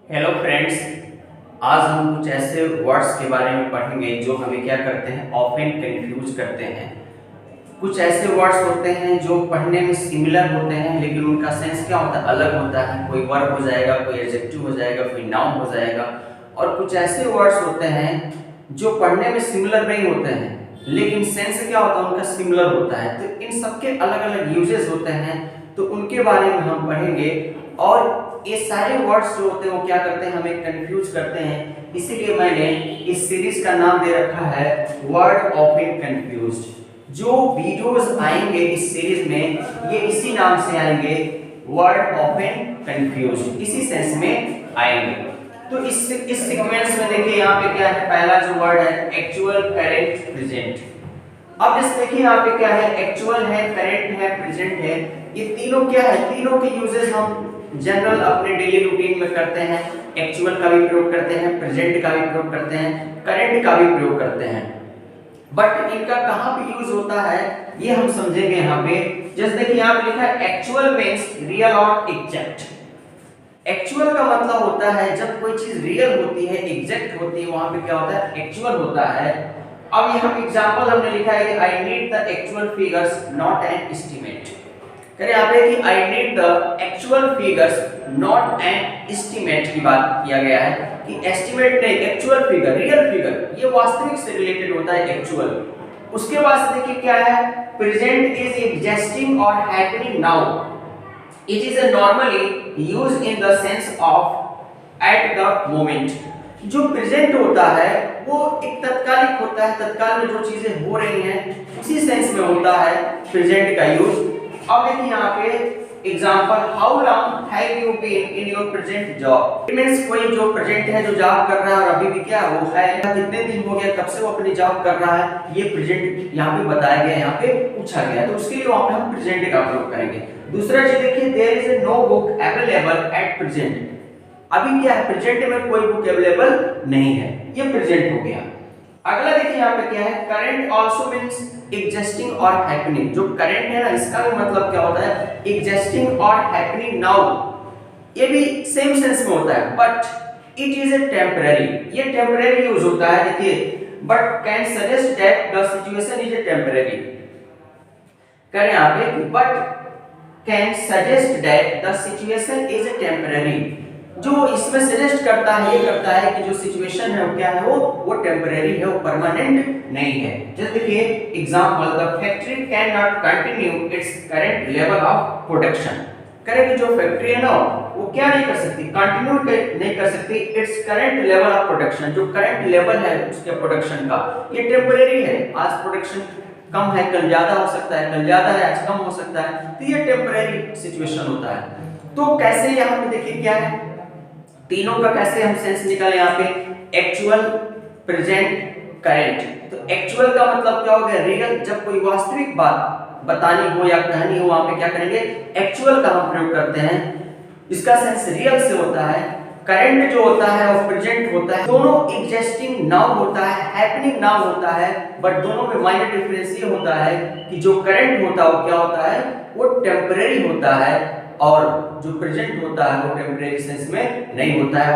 Hello friends. आज हम कुछ ऐसे वर्ड्स के बारे में पढ़ेंगे जो हमें क्या करते हैं, ऑफन कंफ्यूज करते हैं। कुछ ऐसे वर्ड्स होते हैं जो पढ़ने में सिमिलर होते हैं लेकिन उनका सेंस क्या होता है, अलग होता है। कोई वर्ब हो जाएगा, कोई एडजेक्टिव हो जाएगा, कोई नाउन हो जाएगा। और कुछ ऐसे वर्ड्स होते हैं जो पढ़ने में सिमिलर नहीं होते हैं लेकिन सेंस क्या होता है, उनका सिमिलर होता है। तो इन सबके अलग अलग यूजेस होते हैं, तो उनके बारे में हम पढ़ेंगे। और ये सारे वर्ड्स जो होते हैं वो क्या करते हैं, हमें कंफ्यूज करते हैं। इसीलिए मैंने इस सीरीज का नाम दे रखा है वर्ड ऑफन कंफ्यूज्ड। जो वीडियोस आएंगे इस सीरीज में ये इसी नाम से आएंगे, वर्ड ऑफन कंफ्यूज्ड, इसी सेंस में आएंगे। तो इस सीक्वेंस में देखिए यहाँ पे क्या है, पहला जो वर्ड है एक्चुअल, करेंट, प्रेजेंट। अब इस देखिए यहाँ पे क्या है, एक्चुअल है, करेंट है, प्रेजेंट है। ये तीनों क्या है, तीनों के यूजेस हम जनरल अपने डेली रूटीन में करते हैं। एक्चुअल का भी प्रयोग करते हैं, प्रेजेंट का भी प्रयोग करते हैं, करेंट का भी प्रयोग करते हैं। बट इनका कहाँ पे यूज होता है ये हम समझेंगे यहाँ पे। जैसे देखिए यहाँ पे लिखा है एक्चुअल मींस रियल और एग्जैक्ट। एक्चुअल का मतलब होता है जब कोई चीज रियल होती है, एग्जैक्ट होती है, वहां पे क्या होता है, एक्चुअल होता है। अब यहाँ एग्जांपल हमने लिखा है कि I need the actual figures not an estimate. करें यहाँ पे कि I need the actual figures not an estimate की बात किया गया है कि एस्टीमेट नहीं, एक्चुअल फिगर, रियल फिगर, ये वास्तविक से रिलेटेड होता है एक्चुअल। उसके बाद देखिए क्या है, प्रेजेंट इज एग्जिस्टिंग और happening now. It is normally used in the sense of at the moment. जो प्रेजेंट होता है वो एक तत्कालिक होता है, तत्काल में जो चीजें हो रही हैं उसी सेंस में होता है प्रेजेंट का यूज। अब देखिए यहाँ पे example, how long have you been in your present job. It means कोई जो प्रेजेंट है, जो जॉब कर रहा है और अभी भी क्या वो है, कितने दिन हो गया कब से वो अपनी जॉब कर रहा है, ये प्रेजेंट यहाँ पे बताया गया, यहाँ पे पूछा गया। तो उसके लिए वहां पे हम प्रेजेंट का प्रयोग करेंगे। दूसरा चीज देखिए, there is no book available at present. अभी क्या है, प्रेजेंट में कोई बुक अवेलेबल नहीं है, ये प्रेजेंट हो गया। अगला देखिए यहाँ पे क्या है, करंट आल्सो मींस एग्जिस्टिंग और हैपनिंग। जो करंट है ना, इसका भी मतलब क्या होता है, एग्जिस्टिंग और हैपनिंग नाउ। ये भी सेम सेंस में होता है, but it is a temporary, ये टेम्पररी यूज होता है। देखिए, but can suggest that the situation is a temporary. करें यहाँ पे, but can suggest that the situation is a temporary. जो इसमें सजेस्ट करता है, ये करता है कि जो सिचुएशन है वो क्या है, वो टेम्परेरी है, वो परमानेंट नहीं है। जैसे देखिए example, the factory can not continue its current level of production. करें जो फैक्ट्री है ना, वो क्या नहीं कर सकती, कंटिन्यू नहीं कर सकती its current level of production. जो करंट लेवल है उसके प्रोडक्शन का, ये टेम्परेरी है। आज प्रोडक्शन कम है, कल ज्यादा हो सकता है, कल ज्यादा है, आज कम हो सकता है, तो ये टेम्परेरी सिचुएशन होता है। तो कैसे यहाँ पे देखिए क्या है, तीनों का कैसे हम सेंस निकालें यहाँ पे, एक्चुअल, प्रेजेंट, करेंट। तो एक्चुअल का मतलब क्या हो गया, रियल। जब कोई वास्तविक बात बतानी हो या कहनी हो, वहां पे क्या करेंगे, एक्चुअल का हम प्रयोग करते हैं, इसका सेंस रियल से होता है। करेंट जो होता है वो प्रेजेंट होता है। दोनों एग्जिस्टिंग नाउ होता है, हैपनिंग नाउ होता है, बट दोनों में माइनर डिफरेंस ये होता है कि जो करंट होता है वो क्या होता है, वो टेम्परेरी होता है, और जो प्रेजेंट होता है वो टेम्परेरी सेंस में नहीं होता है।